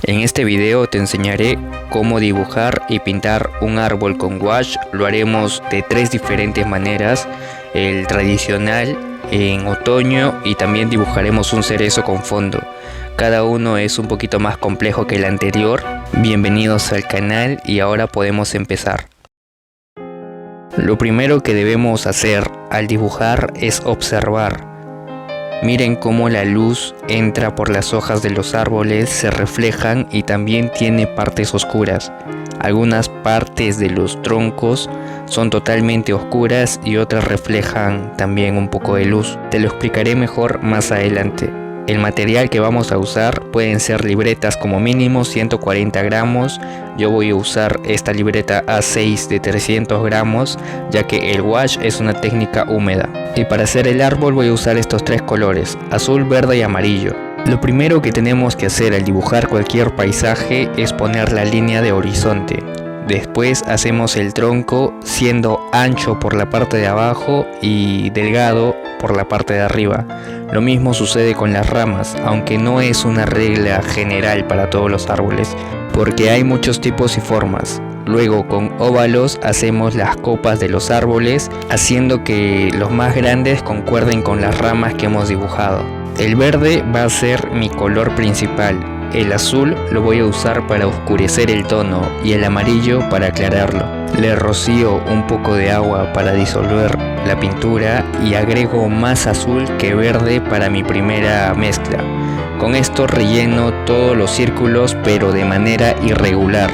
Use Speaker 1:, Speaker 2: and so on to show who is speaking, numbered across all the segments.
Speaker 1: En este video te enseñaré cómo dibujar y pintar un árbol con gouache. Lo haremos de 3 diferentes maneras: el tradicional, en otoño, y también dibujaremos un cerezo con fondo. Cada uno es un poquito más complejo que el anterior. Bienvenidos al canal y ahora podemos empezar. Lo primero que debemos hacer al dibujar es observar. Miren cómo la luz entra por las hojas de los árboles, se reflejan y también tiene partes oscuras. Algunas partes de los troncos son totalmente oscuras y otras reflejan también un poco de luz. Te lo explicaré mejor más adelante. El material que vamos a usar pueden ser libretas como mínimo 140 gramos. Yo voy a usar esta libreta A6 de 300 gramos, ya que el gouache es una técnica húmeda. Y para hacer el árbol voy a usar estos 3 colores: azul, verde y amarillo. Lo primero que tenemos que hacer al dibujar cualquier paisaje es poner la línea de horizonte. Después hacemos el tronco siendo ancho por la parte de abajo y delgado por la parte de arriba. Lo mismo sucede con las ramas, aunque no es una regla general para todos los árboles, porque hay muchos tipos y formas. Luego con óvalos hacemos las copas de los árboles, haciendo que los más grandes concuerden con las ramas que hemos dibujado. El verde va a ser mi color principal. El azul lo voy a usar para oscurecer el tono y el amarillo para aclararlo. Le rocío un poco de agua para disolver la pintura y agrego más azul que verde para mi primera mezcla. Con esto relleno todos los círculos, pero de manera irregular.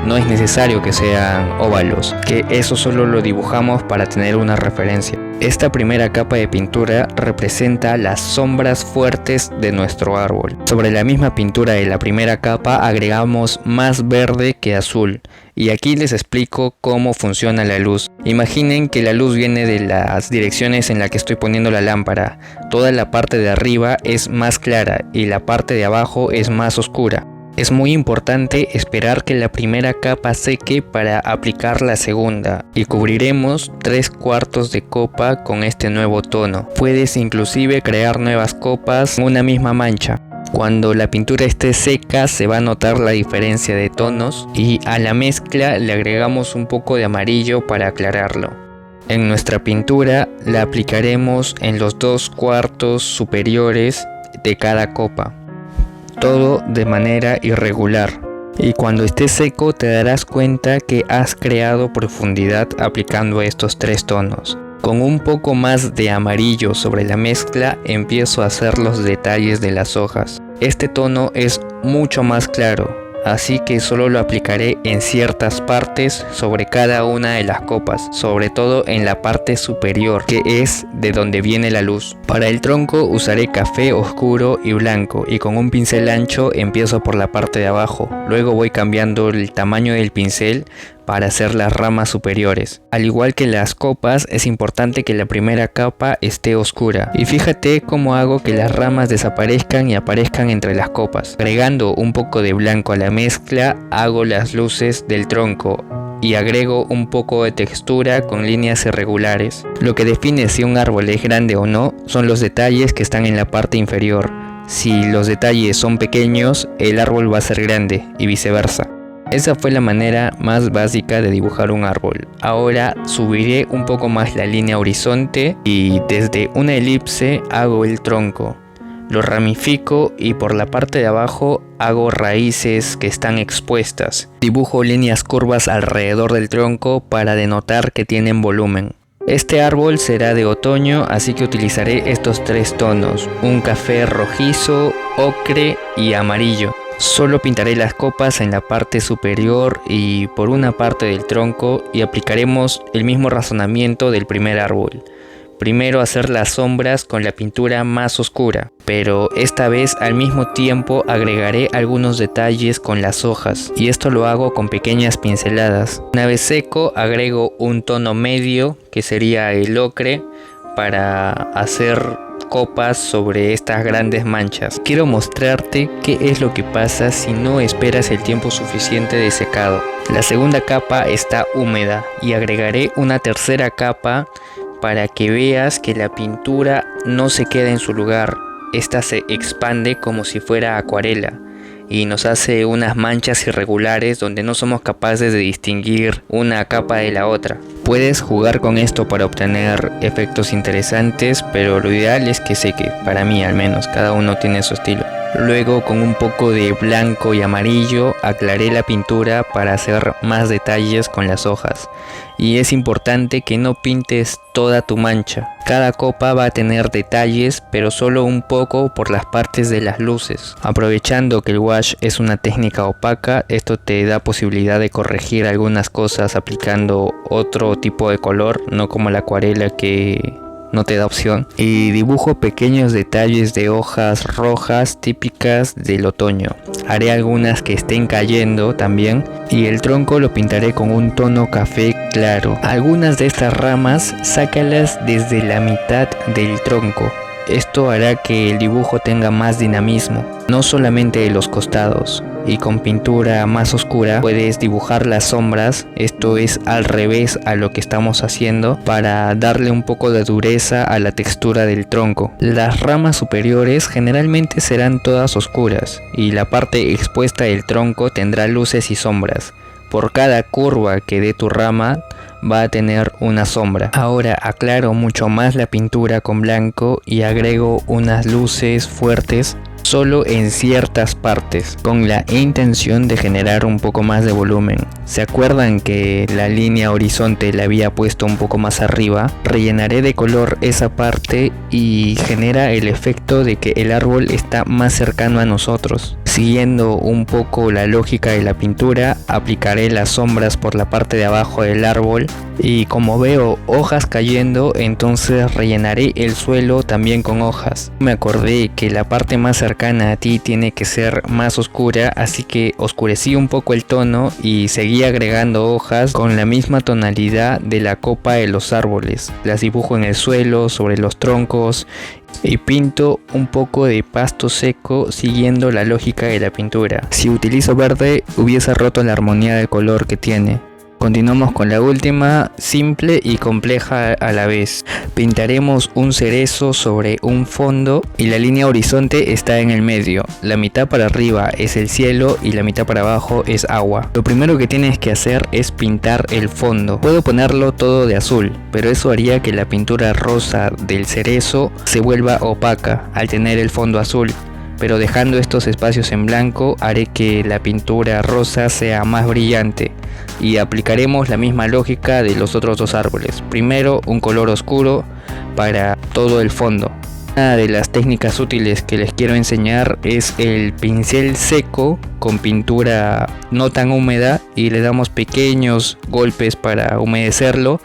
Speaker 1: No es necesario que sean óvalos, que eso solo lo dibujamos para tener una referencia. Esta primera capa de pintura representa las sombras fuertes de nuestro árbol. Sobre la misma pintura de la primera capa agregamos más verde que azul. Y aquí les explico cómo funciona la luz. Imaginen que la luz viene de las direcciones en las que estoy poniendo la lámpara. Toda la parte de arriba es más clara y la parte de abajo es más oscura. Es muy importante esperar que la primera capa seque para aplicar la segunda, y cubriremos 3/4 de copa con este nuevo tono. Puedes inclusive crear nuevas copas en una misma mancha. Cuando la pintura esté seca se va a notar la diferencia de tonos, y a la mezcla le agregamos un poco de amarillo para aclararlo. En nuestra pintura la aplicaremos en los 2/4 superiores de cada copa. Todo de manera irregular, y cuando esté seco te darás cuenta que has creado profundidad aplicando estos 3 tonos. Con un poco más de amarillo sobre la mezcla empiezo a hacer los detalles de las hojas. Este tono es mucho más claro, así que solo lo aplicaré en ciertas partes sobre cada una de las copas, sobre todo en la parte superior, que es de donde viene la luz. Para el tronco usaré café oscuro y blanco, y con un pincel ancho empiezo por la parte de abajo. Luego voy cambiando el tamaño del pincel para hacer las ramas superiores. Al igual que las copas, es importante que la primera capa esté oscura. Y fíjate cómo hago que las ramas desaparezcan y aparezcan entre las copas. Agregando un poco de blanco a la mezcla, hago las luces del tronco y agrego un poco de textura con líneas irregulares. Lo que define si un árbol es grande o no son los detalles que están en la parte inferior. Si los detalles son pequeños, el árbol va a ser grande y viceversa. Esa fue la manera más básica de dibujar un árbol. Ahora subiré un poco más la línea horizonte y desde una elipse hago el tronco. Lo ramifico y por la parte de abajo hago raíces que están expuestas. Dibujo líneas curvas alrededor del tronco para denotar que tienen volumen. Este árbol será de otoño, así que utilizaré estos 3 tonos: un café rojizo, ocre y amarillo. Solo pintaré las copas en la parte superior y por una parte del tronco, y aplicaremos el mismo razonamiento del primer árbol. Primero hacer las sombras con la pintura más oscura, pero esta vez al mismo tiempo agregaré algunos detalles con las hojas, y esto lo hago con pequeñas pinceladas. Una vez seco agrego un tono medio, que sería el ocre, para hacer copas sobre estas grandes manchas. Quiero mostrarte qué es lo que pasa si no esperas el tiempo suficiente de secado. La segunda capa está húmeda y agregaré una tercera capa para que veas que la pintura no se queda en su lugar. Esta se expande como si fuera acuarela. y nos hace unas manchas irregulares donde no somos capaces de distinguir una capa de la otra. Puedes jugar con esto para obtener efectos interesantes, pero lo ideal es que seque, para mí al menos, cada uno tiene su estilo. Luego, con un poco de blanco y amarillo, aclaré la pintura para hacer más detalles con las hojas. Y es importante que no pintes toda tu mancha. Cada copa va a tener detalles, pero solo un poco por las partes de las luces. Aprovechando que el wash es una técnica opaca, esto te da posibilidad de corregir algunas cosas aplicando otro tipo de color, no como la acuarela que no te da opción. Y dibujo pequeños detalles de hojas rojas típicas del otoño. Haré algunas que estén cayendo también, y el tronco lo pintaré con un tono café claro. Algunas de estas ramas sácalas desde la mitad del tronco. Esto hará que el dibujo tenga más dinamismo, no solamente de los costados. Y con pintura más oscura puedes dibujar las sombras, esto es al revés a lo que estamos haciendo, para darle un poco de dureza a la textura del tronco. Las ramas superiores generalmente serán todas oscuras y la parte expuesta del tronco tendrá luces y sombras. Por cada curva que dé tu rama va a tener una sombra. Ahora aclaro mucho más la pintura con blanco y agrego unas luces fuertes solo en ciertas partes, con la intención de generar un poco más de volumen. ¿Se acuerdan que la línea horizonte la había puesto un poco más arriba? Rellenaré de color esa parte y genera el efecto de que el árbol está más cercano a nosotros. Siguiendo un poco la lógica de la pintura, aplicaré las sombras por la parte de abajo del árbol, y como veo hojas cayendo, entonces rellenaré el suelo también con hojas. Me acordé que la parte más cercana a ti tiene que ser más oscura, así que oscurecí un poco el tono y seguí agregando hojas con la misma tonalidad de la copa de los árboles. Las dibujo en el suelo, sobre los troncos, y pinto un poco de pasto seco siguiendo la lógica de la pintura. Si utilizo verde hubiese roto la armonía del color que tiene. Continuamos con la última, simple y compleja a la vez. Pintaremos un cerezo sobre un fondo y la línea horizonte está en el medio. La mitad para arriba es el cielo y la mitad para abajo es agua. Lo primero que tienes que hacer es pintar el fondo. Puedo ponerlo todo de azul, pero eso haría que la pintura rosa del cerezo se vuelva opaca al tener el fondo azul. Pero dejando estos espacios en blanco haré que la pintura rosa sea más brillante, y aplicaremos la misma lógica de los otros dos árboles. Primero un color oscuro para todo el fondo. Una de las técnicas útiles que les quiero enseñar es el pincel seco con pintura no tan húmeda, y le damos pequeños golpes para humedecerlo,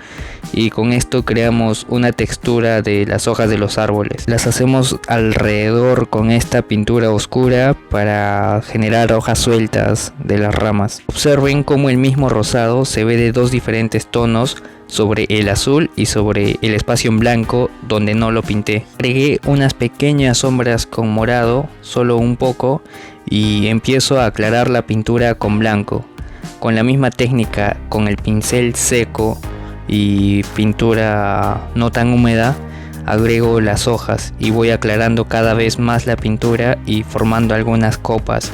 Speaker 1: y con esto creamos una textura de las hojas de los árboles. Las hacemos alrededor con esta pintura oscura para generar hojas sueltas de las ramas. Observen cómo el mismo rosado se ve de dos diferentes tonos sobre el azul y sobre el espacio en blanco donde no lo pinté. Agregué unas pequeñas sombras con morado, solo un poco, y empiezo a aclarar la pintura con blanco. Con la misma técnica, con el pincel seco y pintura no tan húmeda, agrego las hojas y voy aclarando cada vez más la pintura y formando algunas copas.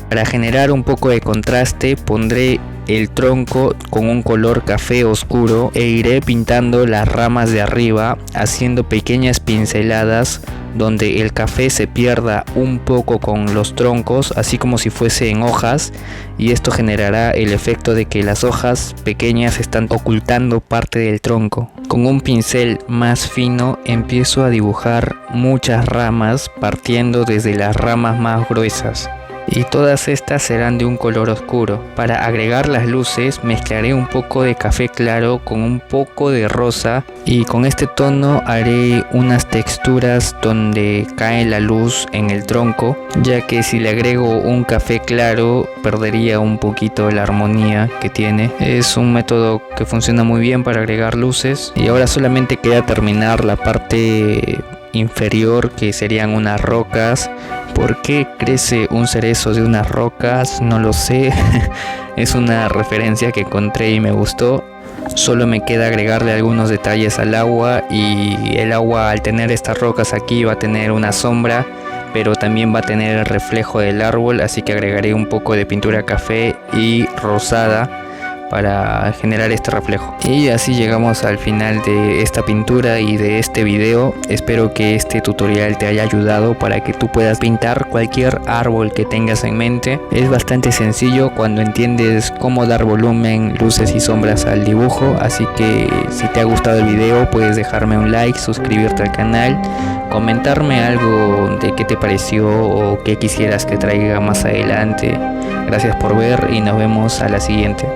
Speaker 1: Para generar un poco de contraste pondré el tronco con un color café oscuro e iré pintando las ramas de arriba, haciendo pequeñas pinceladas donde el café se pierda un poco con los troncos, así como si fuese en hojas, y esto generará el efecto de que las hojas pequeñas están ocultando parte del tronco. Con un pincel más fino empiezo a dibujar muchas ramas, partiendo desde las ramas más gruesas, y todas estas serán de un color oscuro. Para agregar las luces mezclaré un poco de café claro con un poco de rosa, y con este tono haré unas texturas donde cae la luz en el tronco, ya que si le agrego un café claro perdería un poquito la armonía que tiene. Es un método que funciona muy bien para agregar luces, y ahora solamente queda terminar la parte inferior, que serían unas rocas. ¿Por qué crece un cerezo de unas rocas? No lo sé. Es una referencia que encontré y me gustó. Solo me queda agregarle algunos detalles al agua, y el agua, al tener estas rocas aquí, va a tener una sombra pero también va a tener el reflejo del árbol, así que agregaré un poco de pintura café y rosada para generar este reflejo. Y así llegamos al final de esta pintura y de este video. Espero que este tutorial te haya ayudado para que tú puedas pintar cualquier árbol que tengas en mente. Es bastante sencillo cuando entiendes cómo dar volumen, luces y sombras al dibujo, así que si te ha gustado el video puedes dejarme un like, suscribirte al canal, comentarme algo de qué te pareció o qué quisieras que traiga más adelante. Gracias por ver y nos vemos a la siguiente.